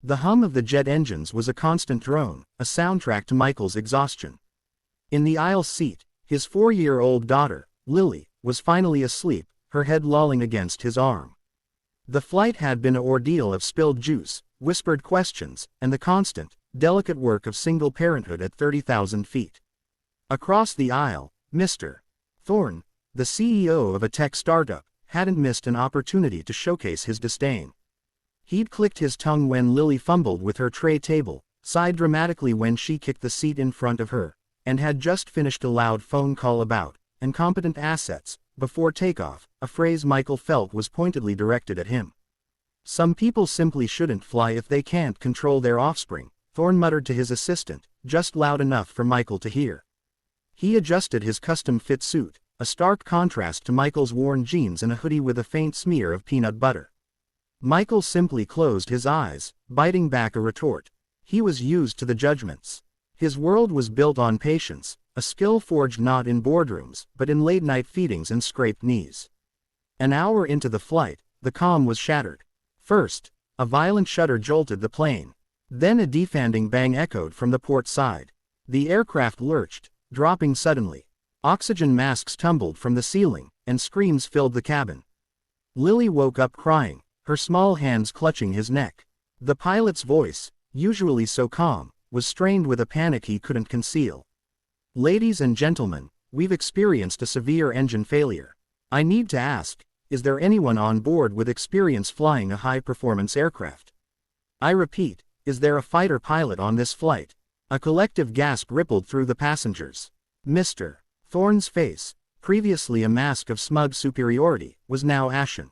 The hum of the jet engines was a constant drone, a soundtrack to Michael's exhaustion. In the aisle seat, his 4-year-old daughter, Lily, was finally asleep, her head lolling against his arm. The flight had been an ordeal of spilled juice, whispered questions, and the constant, delicate work of single parenthood at 30,000 feet. Across the aisle, Mr. Thorne, the CEO of a tech startup, hadn't missed an opportunity to showcase his disdain. He'd clicked his tongue when Lily fumbled with her tray table, sighed dramatically when she kicked the seat in front of her, and had just finished a loud phone call about incompetent assets before takeoff, a phrase Michael felt was pointedly directed at him. Some people simply shouldn't fly if they can't control their offspring, Thorne muttered to his assistant, just loud enough for Michael to hear. He adjusted his custom-fit suit, a stark contrast to Michael's worn jeans and a hoodie with a faint smear of peanut butter. Michael simply closed his eyes, biting back a retort. He was used to the judgments. His world was built on patience, a skill forged not in boardrooms, but in late-night feedings and scraped knees. An hour into the flight, the calm was shattered. First, a violent shudder jolted the plane. Then a defanding bang echoed from the port side. The aircraft lurched, dropping suddenly. Oxygen masks tumbled from the ceiling, and screams filled the cabin. Lily woke up crying, her small hands clutching his neck. The pilot's voice, usually so calm, was strained with a panic he couldn't conceal. "Ladies and gentlemen, we've experienced a severe engine failure. I need to ask, is there anyone on board with experience flying a high-performance aircraft? I repeat, is there a fighter pilot on this flight?" A collective gasp rippled through the passengers. Mr. Thorne's face, previously a mask of smug superiority, was now ashen.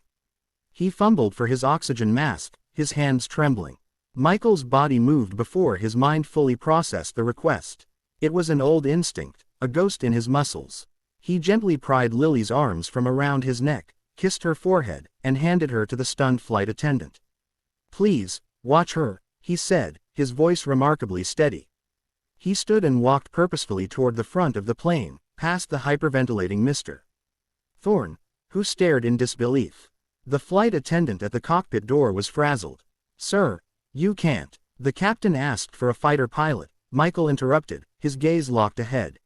He fumbled for his oxygen mask, his hands trembling. Michael's body moved before his mind fully processed the request. It was an old instinct, a ghost in his muscles. He gently pried Lily's arms from around his neck, kissed her forehead, and handed her to the stunned flight attendant. "Please, watch her," he said, his voice remarkably steady. He stood and walked purposefully toward the front of the plane, past the hyperventilating Mr. Thorne, who stared in disbelief. The flight attendant at the cockpit door was frazzled. "Sir, you can't." The captain asked for a fighter pilot, Michael interrupted, his gaze locked ahead.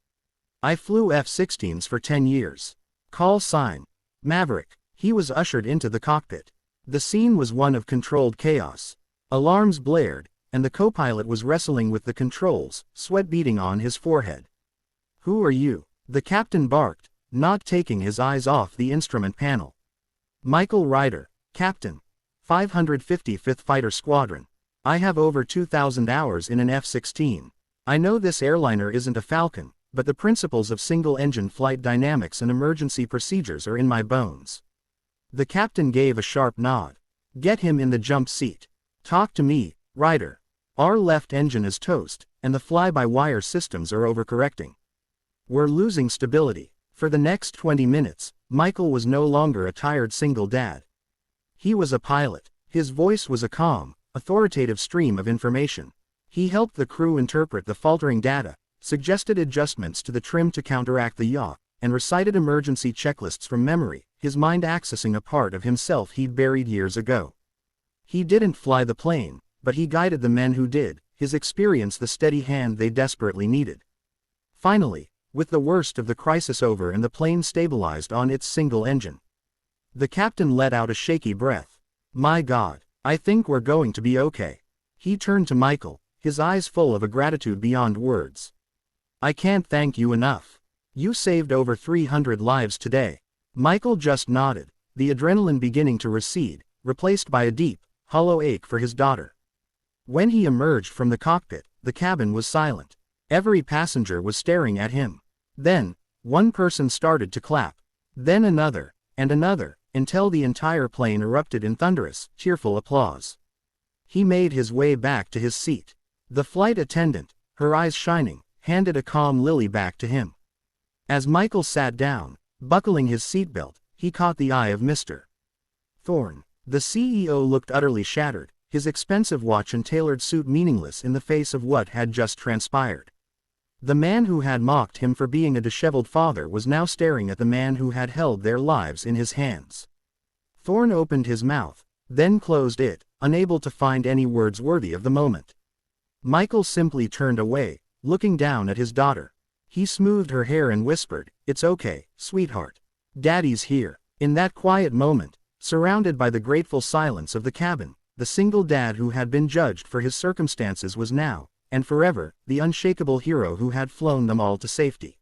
"I flew F-16s for 10 years. Call sign Maverick." He was ushered into the cockpit. The scene was one of controlled chaos. Alarms blared, and the co-pilot was wrestling with the controls, sweat beading on his forehead. "Who are you?" the captain barked, not taking his eyes off the instrument panel. "Michael Ryder, Captain. 555th Fighter Squadron. I have over 2,000 hours in an F-16. I know this airliner isn't a Falcon, but the principles of single-engine flight dynamics and emergency procedures are in my bones." The captain gave a sharp nod. "Get him in the jump seat. Talk to me, Ryder. Our left engine is toast, and the fly-by-wire systems are overcorrecting. We're losing stability." For the next 20 minutes, Michael was no longer a tired single dad. He was a pilot. His voice was a calm, authoritative stream of information. He helped the crew interpret the faltering data, suggested adjustments to the trim to counteract the yaw, and recited emergency checklists from memory, his mind accessing a part of himself he'd buried years ago. He didn't fly the plane, but he guided the men who did, his experience the steady hand they desperately needed. Finally, with the worst of the crisis over and the plane stabilized on its single engine, the captain let out a shaky breath. "My God, I think we're going to be okay." He turned to Michael, his eyes full of a gratitude beyond words. "I can't thank you enough. You saved over 300 lives today." Michael just nodded, the adrenaline beginning to recede, replaced by a deep, hollow ache for his daughter. When he emerged from the cockpit, the cabin was silent. Every passenger was staring at him. Then, one person started to clap. Then another, and another, until the entire plane erupted in thunderous, cheerful applause. He made his way back to his seat. The flight attendant, her eyes shining, handed a calm Lily back to him. As Michael sat down, buckling his seatbelt, he caught the eye of Mr. Thorne. The CEO looked utterly shattered, his expensive watch and tailored suit meaningless in the face of what had just transpired. The man who had mocked him for being a disheveled father was now staring at the man who had held their lives in his hands. Thorne opened his mouth, then closed it, unable to find any words worthy of the moment. Michael simply turned away, looking down at his daughter. He smoothed her hair and whispered, "It's okay, sweetheart. Daddy's here." In that quiet moment, surrounded by the grateful silence of the cabin, the single dad who had been judged for his circumstances was now, and forever, the unshakable hero who had flown them all to safety.